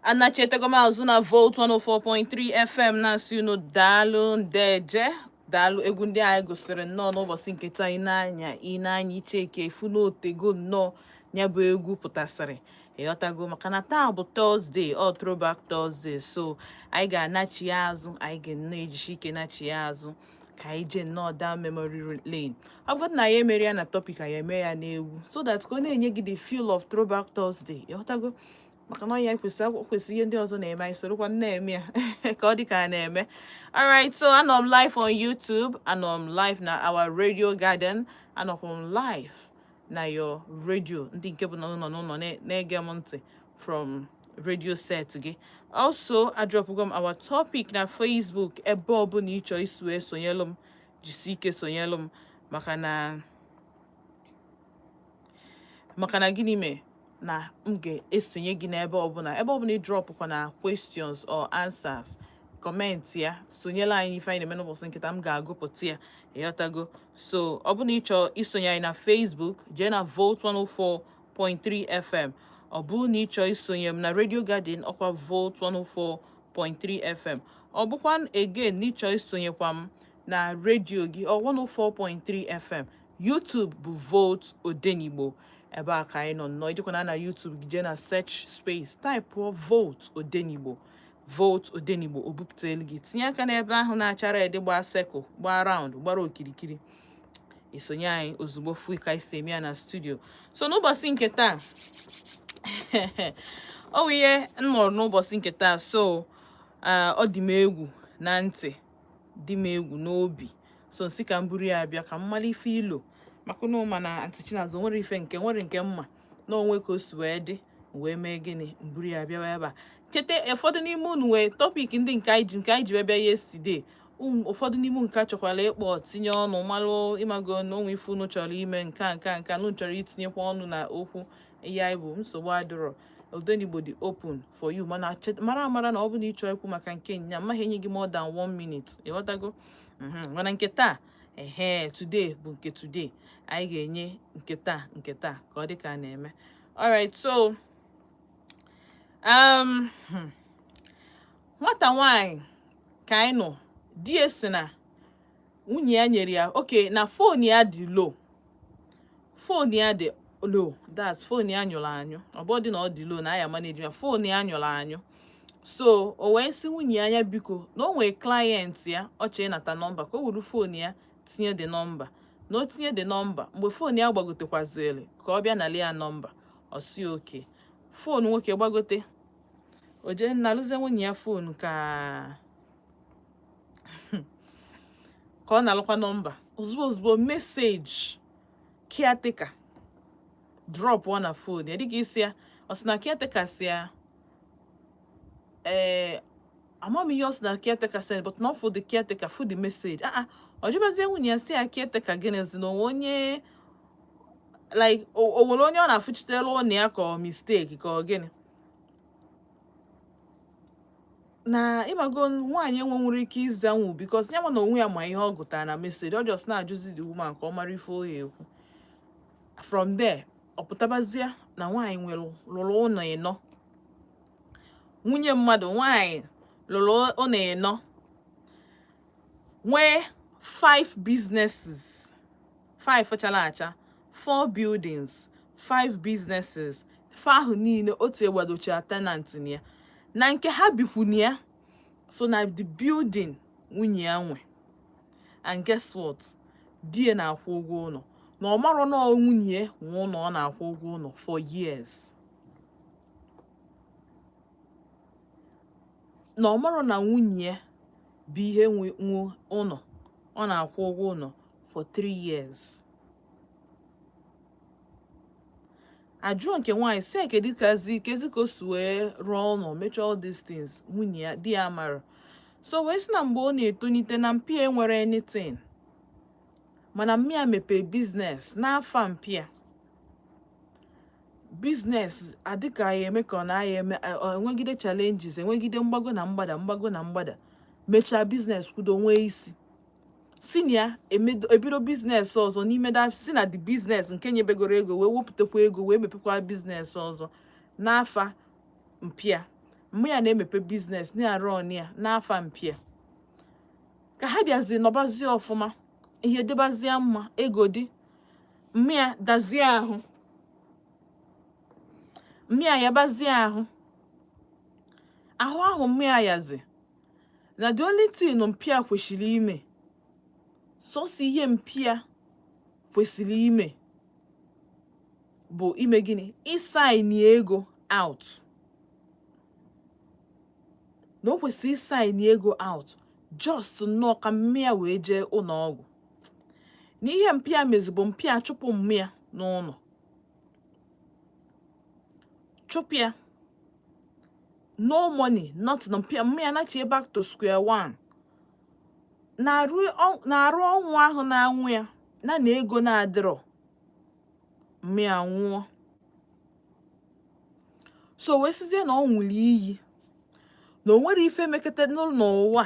Anachetego maazụ na Volt 104.3 FM na-asị unu daalụ ndeje daalụ egwu ndị anyị gosiri nnọọ n'ụbọchị nke taa ịna-anya icheke efu n'otego nnọọ ya bụ egwu pụtasịrị ịghọtago maka na taa bụ Thursday throwback Thursday, so anyị ga-anachi ya azụ, anyị ga-ejishi ike nachi ya azụ ka anyị jee nnọọ down memory lane. Ọ bụrụ na ya emere ya na topic anyị eme ya n'egwu so that ka ọ na-enye gị the feel of throwback Thursday ịghọtago maka na ya kwesịrị ihe ndị ọzọ na-eme anyị sorokwa na-eme ya ka ọ dị ka a na-eme. Alright, so anọ m live on YouTube, anọ m live na our radio garden, anọkwa m live na your radio ndị nke bụ na ụlọ n'ụlọ na-ege m ntị from radio set gị. Also adropụgo m our topic na Facebook, ebe ọbụla ịchọ isu esonyelu m jisi ike sonyelu m maka na gịnị mee na m ga-esonye gị n'ebe ọbụla ị drọpụkwa na questions or answers comment ya sonyela anyị n'ife anyị na-eme n'ụbọchị nkịta, m ga-agụpụta ya ịghọtago. So ọ bụrụ na ị chọọ isonye anyị na Facebook, jee na Volt 104.3 FM. ọ bụrụ na ị chọọ isonye m na Radio Garden, ọkwa Volt 104.3 FM. ọ bụkwa again na ị chọọ isonyekwa m na radio gị 104.3 FM. YouTube bụ Volt Odenigbo, ebe a ka anyị nọ nnọọ. Ijekwana na YouTube gị jee na search space type Volt Odenigbo, Volt Odenigbo, o bupụtara gị. Tinye aka n'ebe ahụ na-achara ede gbaa sekụl, gbaa round, gbara okirikiri, isonye anyị ozugbo fu ka isi eme ya na studio. So n'ụbọchị nke taa ọ bụ ihe m nọrọ n'ụbọchị nke taa, so ọ dị m egwu na ntị, dị m egwu n'obi, so nsị ka m buru ya abịa ka m mara ife ilo maka na ụma na Aunty Chinazụ nwere ife nwere nke mma na onwe ka o si wee dị wee mee gịnị mburu ya bịawa ebe a. Cheta ụfọdụ n'ime unu nwee topic ndị nke anyị ji bịa yesterday. Ụfọdụ n'ime nke chọkwara ịkpọ tinye ọnụ malụ ịmago na onwe ife unu chọrọ ime nka unu chọrọ itinyekwa ọnụ na okwu ihe anyị bụ nsogbu adịrọ. Odenigbo dị open for you, mana mara na ọ bụ na ịchọ ikwu maka nke nya maghị enye gị more than 1 minute ịghọtago. Mana nke taa today bụ nke today, anyị ga-enye nke taa ka ọ dị ka a na-eme. Alright, so nwata nwanyị ka anyị nọ di ya si na nwunye ya nyere ya na fon ya dị low, that's fon ya nyụrụ anyụ. Ọ bụ dị na ọ dị low na aya manage ya, fon ya nyụrụ anyụ. So o wee sị nwunye anya biko na o nwee client ya ọ chọrọ ịnata nọmba ka o wuru fon ya tinye the nọmba, na o tinye the nọmba mgbe fon ya gbagotekwazịrị ka ọ bịa nale ya nọmba. Ọ si oke fon nwoke gbagote, o jee nalụzie nwunye ya fon ka ọ na-alụkwa nọmba. Ozugbo meseji caretaker drop na fon ya, dịka isi ya ọ sị na caretaker si ya amam ihe ọ sị na caretaker send, but not for the caretaker for the message. Ọ jụbazie nwunye ya si ya caretaker gịnịzi na onye like o nwere onye ọ na-afụchitere ụlọ ya ka ọ mistake ka ọ gịnị, na ịmago nwaanyị nwere ike ịzanwu because ya na onwe ya ma ihe ọ gụtara na message. Ọ just na-ajụzi the woman ka ọ mara ife o ya ekwu. From there ọ pụtabazie na nwaanyị lụrụ ụlọ ịnọ, nwunye mmadụ nwaanyị lụrụ ụlọ ịnọ, nwee 5 businesses, 5 chala acha, 4 buildings, 5 businesses. Fa ahụ niile otu egbadochara tenant ya na nke ha bikwuni ya, so na the building nwunye ya nwe. And guess what, di ya na-akwụ ụgwọ ụlọ, na ọ marọ na nwunye nwe ụlọ ọ na-akwụ ụgwọ ụlọ for years, na ọ marọ na nwunye bụ ihe nwe ụlọ ọ na-akwụ ụgwọ ụlọ for 3 years. Ajụọ nke nwaanyị si kedu kezi ka o si wee rụọ ụlọ mechaa all these things. Nwunye ya di ya mara. So wee sị na mgbe ọ na-etonite na mpia enwere anything, mana mmịa mepee business n'afa mpia. Business adịka ya eme ka ọ na-aya eme, enwegide challenges, enwegide mgbago na mgbada, mechaa business kwudo nwee isi. Senior ebido business ọzọ n'ime da si na the business nke nyebegoro ego wee wepụtakwa ego wee mepekwa business ọzọ n'afa mpia. mmịa na-emepe biznes na-arụ ọnụ ya n'afa mpịa ka ha bịazie nọbazie ọfụma ihe dịbazie mma ego dị mmịa dazie ahụ mmịa yabazie ahụ ahụ mmịa yazi na the only thing mpịa kwesịrị ime sọsọ ihe mpịa kwesịrị ime bụ ime gịnị ịsaịnị ego out na o kwesịrị ịsaịnị ego out just nnọọ ka mmịa wee jee ụlọ ọgwụ na ihe mpịa mezibụ mpịa chụpụ mmịa n'ụlọ chụpụ ya no money not na mmịa nachie back to square one na-arụ ọnwụ ahụ na-anwụ ya na ego na-adịrọ mmịa nwụọ so wee sizie na ọ nwụrụ iyi na o nwere ife mekete n'ụwa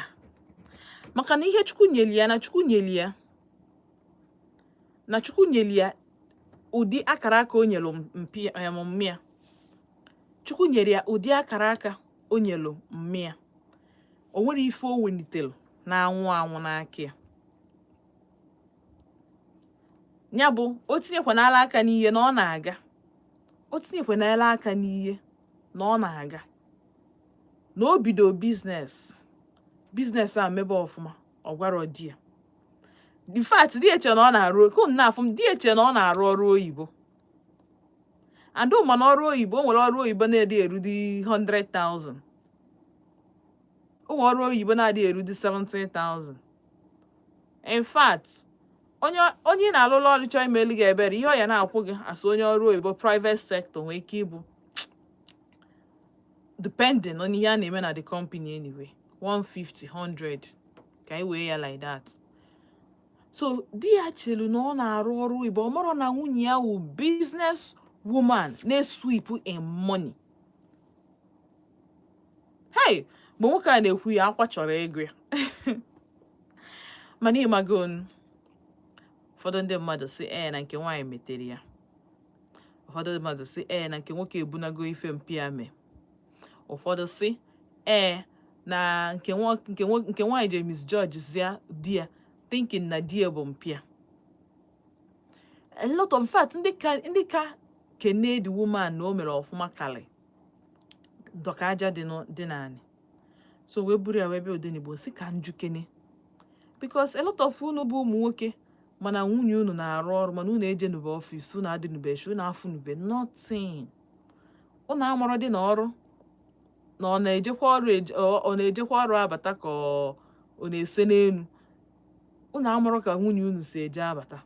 maka na ihe Chukwu nyeli ya na Chukwu nyeli ya ụdị akara aka o nyelu mmịa Chukwu nyere ya ụdị akara aka o nyelu mmịa o nwere ife o welitere na-anwụ n'aka ya ya bụ o tinyekwanala aka n'ihe na ọ na-aga o tinyekwanala aka n'ihe na ọ na-aga na o bido biznes a mebe ọfụma ọ gwara di ya in fact di eche na ọ na-arụ di eche na ọ na-arụ ọrụ oyibo and mana ọrụ oyibo o nwere ọrụ oyibo na-ede erudi 100,000 o nwere ọrụ oyibo na-adị erudi 70,000 in fact onye na-alụlụ ọrụ chọọ imeli gị ebere ihe ọ ya na-akwụ gị asụ onye ọrụ oyibo private sector nwee ike ịbụ depending on ihe a na-eme na the company anyway 150 100 ka anyị wee ya like that so di ya chelu na ọ na-arụ ọrụ oyibo ọ mara na nwunye ya wụ business woman na-esweep in money hey mgbe nwoke a na-ekwu ya akwa chọrọ ego ya mana ịmagon ụfọdụ ndị mmadụ si na nke nwaanyị metere ya ụfọdụ ndị mmadụ si na nke nwoke ebunago ife mpịa mee ụfọdụ si na nke nwaanyị je misjudge zia di ya thinking na di ya bụ mpịa a lot of fact ndị ka kene the woman na o mere ọfụma kali dọka aja dị naanị so wee buru ya wee bịa Odenigbo si ka nju kene because a lot of unu bụ ụmụ nwoke mana nwunye unu na-arụ ọrụ mana unu ejenube ọfịs unu adịnube shi unu afụnube nothing unu amụrụ dị n'ọrụ na ọ na-ejekwa ọrụ abata ka ọ na-ese n'elu unu amụrụ ka nwunye unu si eje abata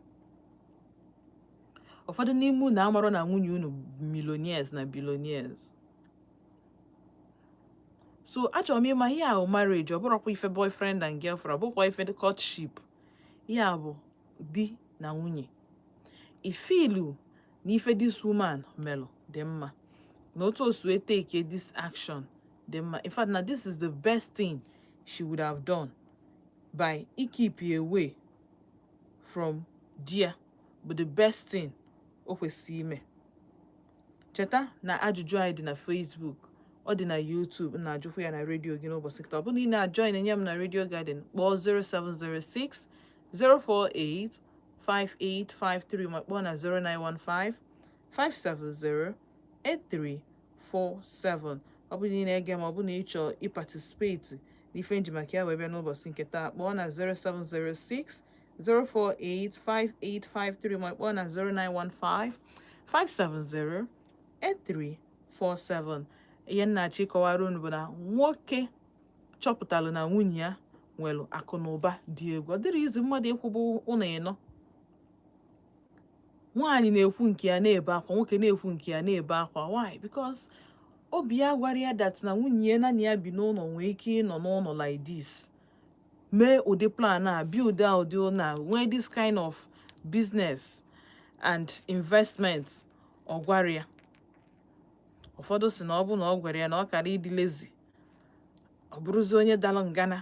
ụfọdụ n'ime unu amụrụ na nwunye unu millionaires na billionaires so achọrọ m ịma ihe ahụ marriage ọ bụrụkwa ife boyfriend and girlfriend ọ bụkwa ife courtship ihe a bụ di na nwunye ifilu na ife this woman melụ dị mma na otu o si wee take this action dị mma in fact na this is the best thing she would have done by keep away from dia but the best thing o kwesịrị ime cheta na ajụjụ anyị dị na Facebook ọ dị na YouTube na-ajụkwa ya na redio gị n'ụbọchị taa ọ bụ na ị na-ajoin enye m na Radio Garden kpọọ 0706 048 5853 ma kpọọ na 0915 570 8347 ọ bụ na ị na-ege ma ọ bụ na ị chọọ ịparticipate n'ife njimaka ya wee bịa n'ụbọchị nke taa kpọọ na 0706 048 5853 ma kpọọ na 0915 570 8347 ihe nnachi kọwara unu bụ na nwoke chọpụtalụ na nwunye ya nwere akụ na ụba dị egwu ọ dịrị izi mmadụ ekwubu ụlọ ịnọ nwaanyị na-ekwu nke ya na-ebe akwa nwoke na-ekwu nke ya na-ebe akwa why because obi ya gwara ya that na nwunye ya naanị ya bi n'ụlọ nwee ike ịnọ n'ụlọ like this mee ụdị plan a build ụdị na nwee this kind of business and investment ọ gwara ya ụfọdụ si na ọ bụ na ọ gwara ya na ọ kara ịdị lazy ọ bụrụzi onye dalụ ngana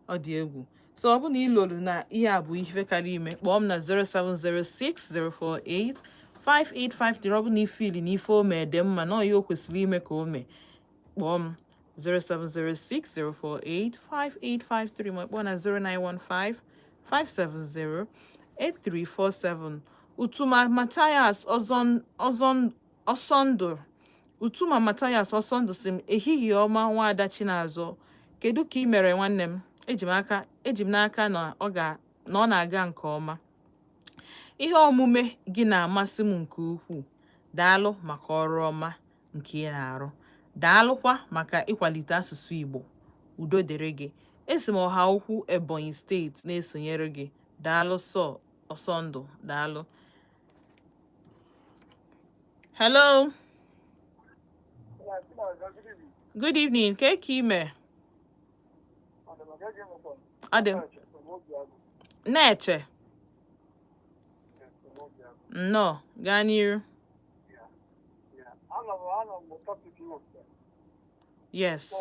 ọ dị egwu so ọ bụ na ị lụrụ na ihe a bụ ife karịa ime kpọọ m na 0706 048 5853 ọ bụ na ifili na ife ome dị mma na ọya o kwesịrị ime ka ome kpọọ m 07065485853 ma kpọọ na 09155708347 Utuma Matthias Ọsọndụ Utuma Matthias Ọsọndụ sị m ehihie ọma nwaada Chinazọ kedu ka ị mere nwanne m eji m n'aka na ọ na-aga nke ọma ihe omume gị na-amasị m nke ukwuu daalụ maka ọrụ ọma nke ị na-arụ daalụkwa maka ịkwalite asụsụ Igbo udo dịrị gị esi m ọha ukwu Ebonyi steeti na-esonyere gị daalụ sọ Ọsọndụ daalụ. Hello. Good evening. Ka ime? Adị na-eche. No, gaa n'iru. Yes.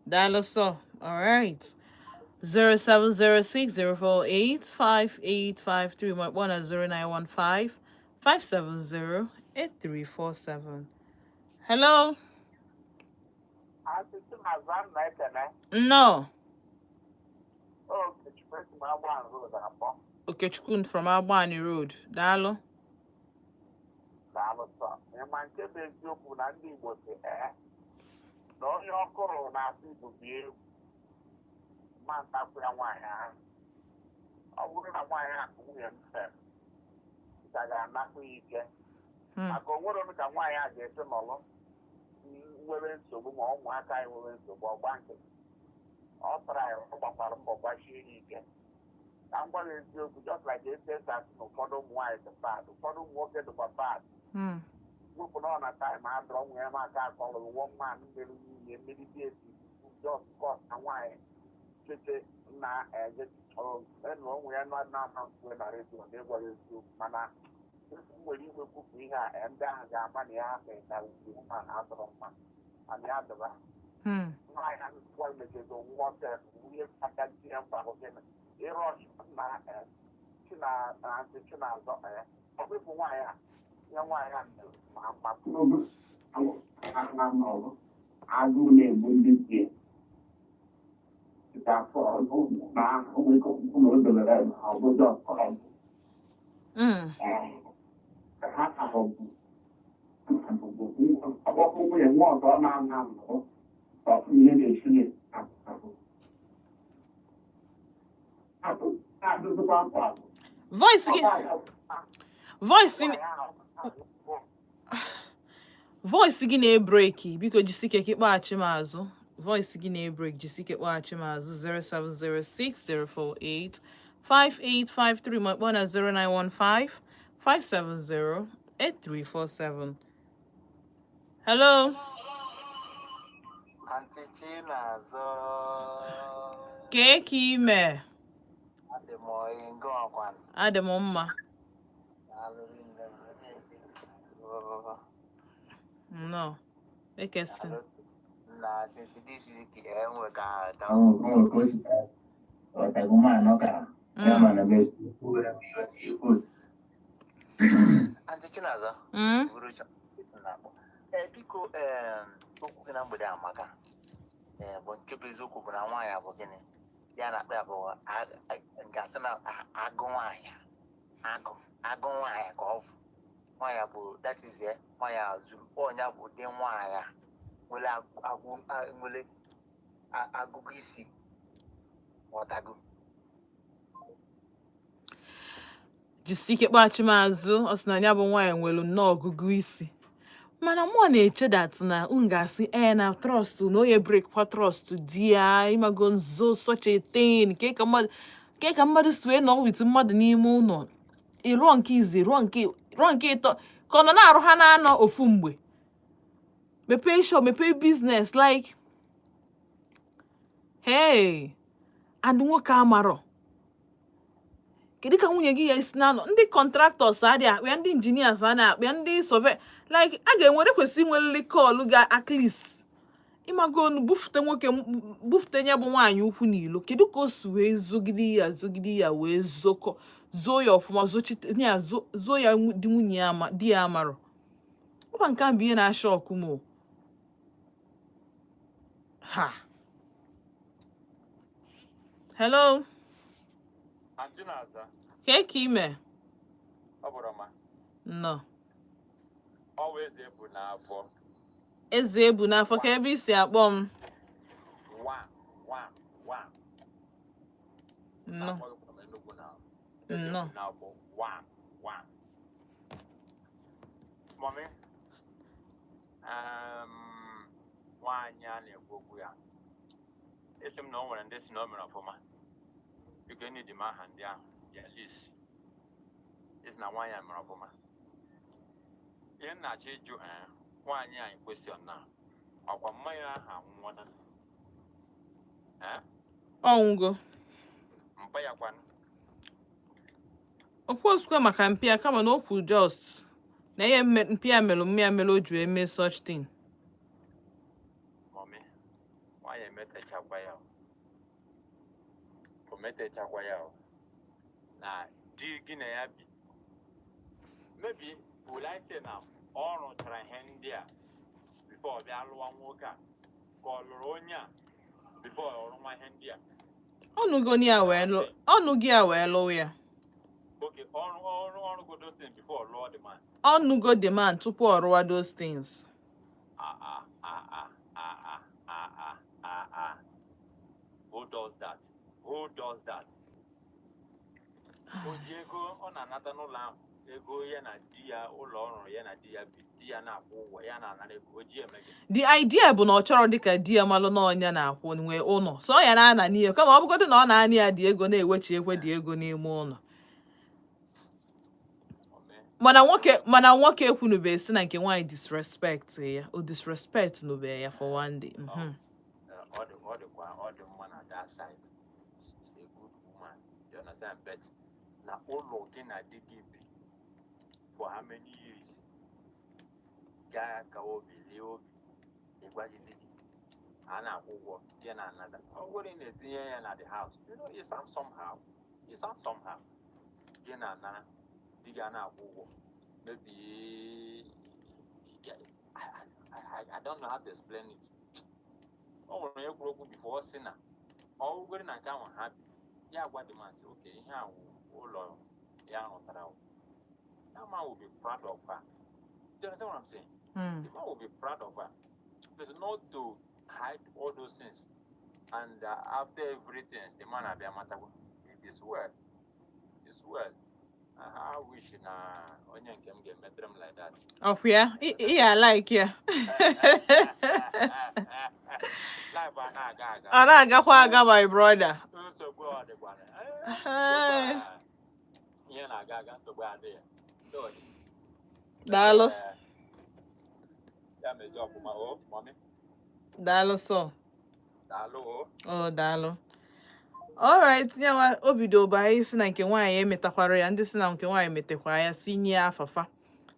Dalo. So, all right. 0706-048-5853. My one at 0915-570-8347. Hello. No. Okay, Chukun from Albany Road. Dalo. Just like they say that no follow wise the bad, follow walk the bad. We put on a time I don't wear my car call one man meditate just cost and why na just and we are not now when I read they were to mana when you will cook me here and then the money happen that woman out of man and the other one. My hand was making the water we have that again. Eros na china china zo obi bu nwa ya nwa ya ma no agu ne bundi ti ta for na o we ko no de la ha bo do ko ha voice gị na-ebreki biko jisike ka ịkpọghachi m azụ voice gị na-ebreki jisike kpọghachi m azụ 07060485853 ma kpọọ na 09155708347. Hello. Auntie Chinazo. Keki ime. Adị m mma. No. Ekesti. Na since this week we got Auntie Chinazo. Biko okwu na mgbede amaka. Bụ nke bụ eziokwu bụ na nwaanyị abụ gịnị ya na-akpa ya bụ ngasị na agụ nwaanyị agụ nwaanyị ka ọ bụ nwaanyị bụ that is nwaanyị azụrụ onye bụ ụdị nwaanyị nwere agụgụ isi ọdago jisike kpọghachi m azụ ọ sị na ya bụ nwaanyị nwere nnọọ ọgụgụ isi mana mụ na-eche dat na ngasị na trust na oye break kwa trust di ya imago nzo such a thing ke ka mmadụ si wee nọ with mmadụ n'ime ụlọ ịrụọ nke izi rụọ nke ịtọ ka ọ nọ na-arụ ha na-anọ ofu mgbe mepee shop mepee business like hey and nwoke amarọ kedu ka nwunye gị ya isi na-anọ ndị contractors adị akpịa ndị engineers adị akpịa ndị survey like a ga-enwere kwesị inwelili call ga at least ịmagonu bufute nya bụ nwaanyị ukwu n'ilo kedu ka o si wee zogide ya wee zoo ya ọfụma zoo ya dị nwunye di ya amarọ ọba nke a bụ ihe na-asha ọkụ m ha hello Keki ime no eze ebu n'afọ ka ebe isi akpọ m no nwaanyị a na-ekwu okwu ya esi m na o nwere ndị si na o mere ọfụma biko enyi m aha ndị ahụ ya list esi na nwaanyị a mere ọfụma ihe nnachi ịjụ nwaanyị anyị kwesịrị na ọkwa mmanya aha nwụọna ọnwụgo mpa ya kwanụ okwu osikwe maka mpịa kama na okwu just na ihe mpịa melụ mmịa melụ o ji eme such thing mọmi nwaanyị emetechakwa ya na di gị na ya bi maybe will I say na ọ rụchara ihe ndị a before bịa lụwa nwoke a ka ọ lụrụ onye a before ọ rụwa ihe ndị a ọnụ gị ya wee lụwa ya okay ọrụ go those things before lụọ the man ọnụgo the man tupu ọ rụwa those things who does that o ji ego ọ na-anata n'ụlọ ahụ ego ya na di ya ụlọ ọrụ ya na di ya na-akwụ ụgwọ ya na-anara ego o ji eme gị the idea bụ na ọ chọrọ dịka di ya malụ n'ọnya na-akwụ nwee ụlọ so ọ ya na-ana n'ihe kama ọ bụgodị na ọ na-anị ya dị ego na-ewechi ekwe dị ego n'ime ụlọ mana nwoke ekwunube si na nke nwaanyị disrespect ya o disrespect nube ya for one day ọ dị mma na that side she's a good woman you understand but na ụlọ gị na di gị bi for how many years gaa ka obi lie obi ịgwa gị di gị a na-akwụ ụgwọ ya na anada ọ bụrụ na-etinye ya na the house you sound somehow gị na anara di gị a na-akwụ ụgwọ maybe I don't know how to explain it ọ nwere onye kwuru okwu before sị na ọ bụrụ na nke ahụ ha bi ya gwa dị masị oke ihe ahụ ụlọ ya rụtara ya ma will be proud of her you understand what I'm saying? The man will be proud of her. But not to hide all those things. And after everything, the man will be a matter. It is well. It's well. I wish Onion can get them like that. Oh, yeah? Yeah, like, yeah. Aga, my brother. So go on the one. Dalo. Yeah, my job, mommy. Dalo, so. Dalo. Oh, dalo. All right, nyawa obido ba anyị si na nke nwaanyị emetakwara ya ndị si na nke nwaanyị metekwa ya senior afafa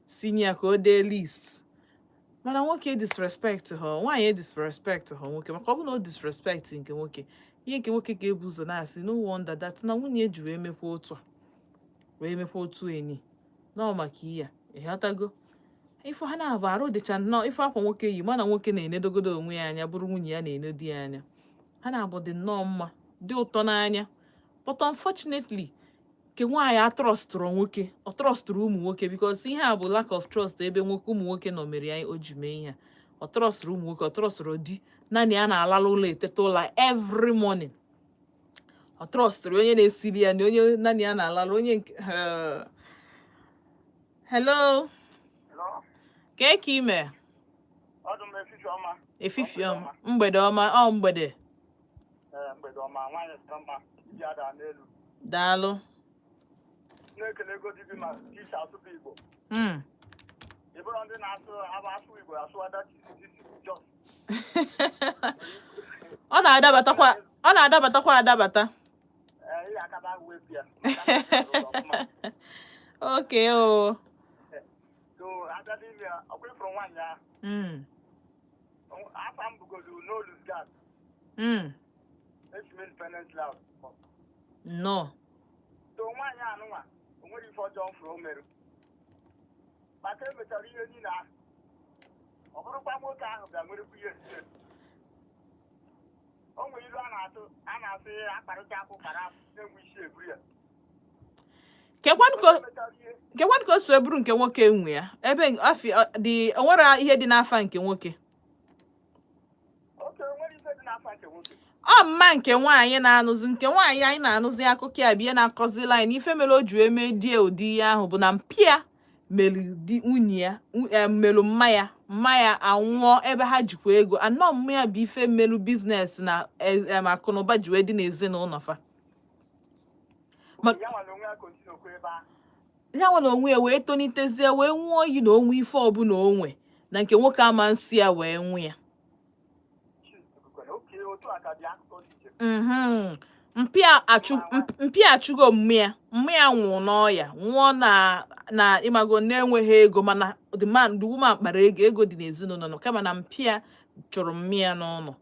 senior ka o dee list mana nwoke disrespect ha nwaanyị disrespect ha nwoke maka ọ bụ na o disrespect nke nwoke ihe nke nwoke ga-ebu ụzọ na-asị no wonder that na nwunye ji wee mekwa otu enyi nọ maka ihe ịghọtago ife ha na-abụ arụ dịcha nnọọ ife akwa nwoke yi mana nwoke na-enedogodo onwe ya anya bụrụ nwunye ya na-enedo ya anya ha na-abụ dị nnọọ mma dị ụtọ n'anya but unfortunately ke nwaanyị atrọstụrụ nwoke ọ trọstụrụ ụmụ nwoke because ihe a bụ lack of trust ebe nwoke ụmụ nwoke nọ mere ya o ji mee ihe ọ trọstụrụ ụmụ nwoke ọ trọstụrụ di naanị a na-alala ụlọ eteta ụlọ every morning ọ trọstụrụ onye na-esiri ya na onye naanị a na-alala onye nke hello ka ime efifi ọma mgbede ọma ọ mgbede daalụ na-ekele ego dibi ma isi asụsụ Igbo ịbụrụ ndị na-asụ Igbo asụwada jos ọ na-adabatakwa adabata ihe akaba wepụ ya oke o so agadi ime ọkwa ifuru nwaanyị ahụ afa m bugodu n'olus gas esi m independence lab no so nwaanyị anụnwa o nwere ife ọjọọ mfụrụ o mere maka emechara ihe niile ahụ ọ bụrụkwa nwoke ahụ bịa nwerekwu ihe esi o nwere ilu a na-asụ akparịta akwụ kara na-enwe isi eburu ya kekwanụ ka o so eburu nke nwoke nwe ya ebe o nwere ihe dị n'afa nke nwoke ọ mma nke nwaanyị na-anụzi nke nwaanyị anyị na-anụzi akụkọ ya bịa na-akọzila anyị n'ife mere o ji eme die ụdị ihe ahụ bụ na mpịa melu di nwunye ya melu mma ya anwụọ ebe ha jikwa ego anọ mma ya bụ ife melu biznes na akụnụba ji wee dị n'ezinụlọ fa ya nwa na onwe ya wee tonitezie wee nwụọ oyi na onwe ife ọbụla onwe na nke nwoke ama nsị ya wee nwụ ya mpịa achụgo mmịa nwụrụ n'ọya nwụọ na ịmago na-enweghị ego mana the woman kpara ego dị n'ezinụlọ nọ kama na mpịa chụrụ mmịa n'ụlọ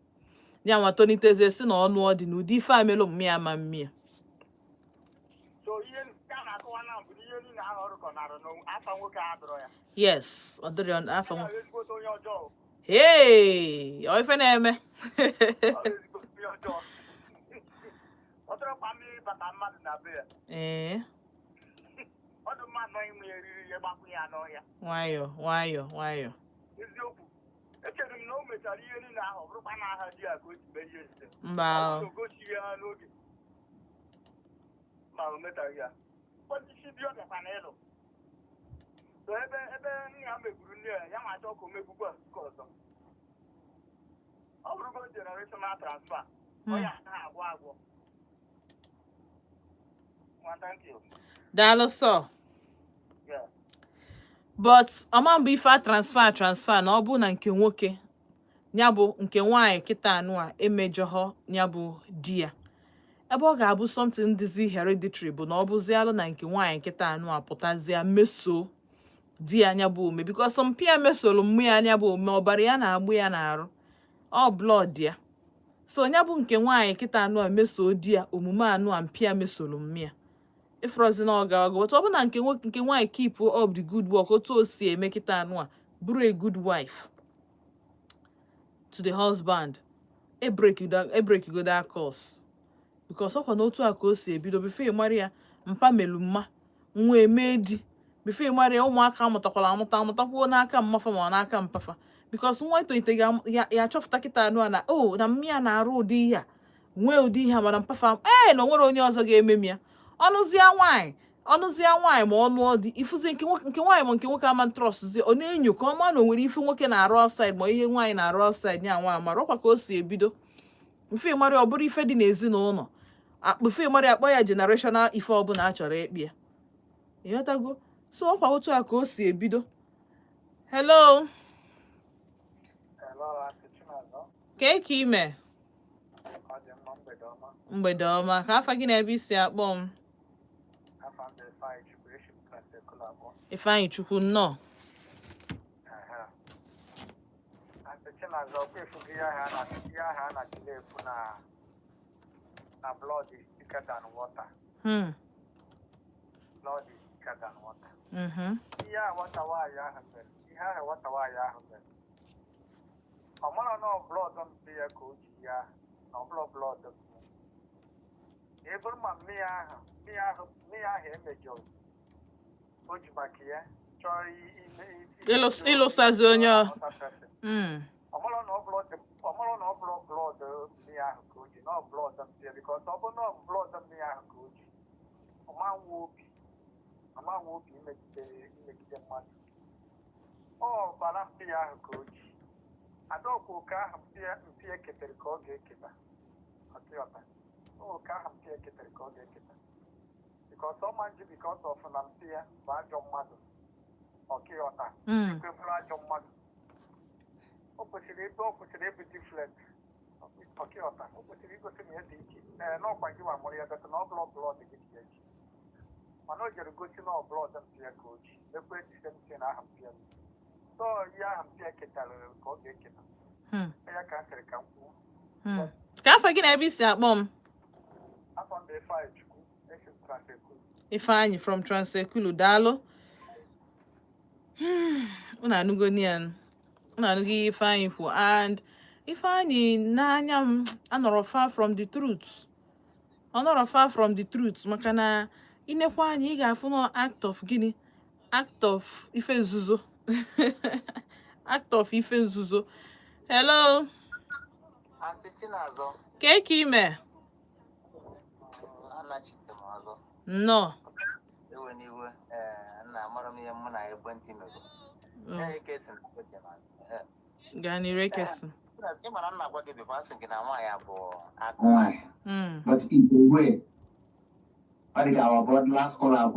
ya nwa tonitezie si na ọnụ ọ dị n'ụdị ife amelụ mmịa ma mmịa yes ọ dịrị afọ nwoke hey ọ ife na-eme nwayọ mba ebe nne ya megburu nne ya nwa achọ ka o megbukwa nke ọzọ ọ bụrụgo generational transfer ọ ya agwọ thank you daalụ sọ but ọma mbụ ife a transfer na ọ bụ na nke nwoke ya bụ nke nwaanyị kịta anụ a emejọghọ ya bụ di ya ebe ọ ga-abụ something dịzi hereditary bụ na ọ bụzialụ na nke nwaanyị kịta anụ a pụtazie meso di ya anya bụ ome because mpịa mesoro mmụ ya anya bụ ome ọbara ya na-agbụ ya n'arụ ọ blood ya so nya bụ nke nwaanyị kịta anụ a meso di ya omume anụ a mpịa mesoro mmịa ifrozi na ọ ga-aga but ọ bụ na nke nwoke nke nwaanyị keep up the good work otu o si eme kịta anụ a bụrụ a good wife to the husband break go that course because ọkwa n'otu a ka o si ebido before mara ya mpa melu mma nwa eme di before mara ụmụaka amụtakwala amụtakwuo n'aka mmafa ma n'aka mpafa because nwa etolite ya achọpụta kịta anụ na na mmịa na-arụ ụdị ihe a nwee ụdị ihe a mana mpafa na o nwere onye ọzọ ga-eme m ya ọnụzie nwaanyị ma ọnụ ọdị ifuzi nke nwaanyị ma nke nwoke ama trọstụzi ọ na-enyo ka ọ ma na o nwere ife nwoke na-arụ outside ma ihe nwaanyị na-arụ outside ya nwa mara ọkwa ka o si ebido mfe mara ọ bụrụ ife dị n'ezinụlọ akpụfe mara akpọ ya generational ife ọbụla a chọrọ ịkpị ya ịghọtago so ọkwa otu a ka o si ebido hello ka ime mgbede ọma ka afa gị na ebe isi akpọ m Ifeanyị Chukwu nnọọ blood is thicker than water. Blood is thicker than water. Yeah, water why you have it. Yeah, water why you have it. I'm no blood on the coach. Yeah, no blood. Even my Mia, him a joke. Put back here. Sorry, Ilo Sazonia. No blood. Blood, Mia coach. No blood on here because no blood on Mia coach. A man will be make the money. Oh, but I'm Mia coach. I don't go car here and fear Keter call gatekeeper. Oh, car here Keter call gatekeeper. Because so much because of an fear, bad your mother. Okay, or your mother. Opportunity different. Okay, opportunity go to me. No, by you are more than no blood to get here. I know you're good to know blood and fear coach. The great system in our fear. So, yeah, I'm fear Keter call gatekeeper. I can't come. Can't forget every step, Mom. Up on the 5. Ifeanyị from Transekulu daalụ unu anụgo Ifeanyị kwu and Ifeanyị n'anya m anọrọ far from the truth ọ nọrọ far from the truth maka na inekwa anya ị ga-afụ na act of gịnị act of ife nzuzo act of ife nzuzo hello ka ime no Gani Kesin. But in the way, I think our God last call out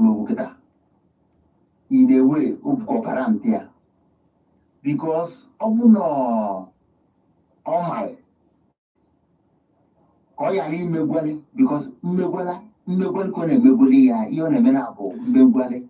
in a way of there. Because of no my because Megwala kone Megwali ya, iyo na menabo, Megwale,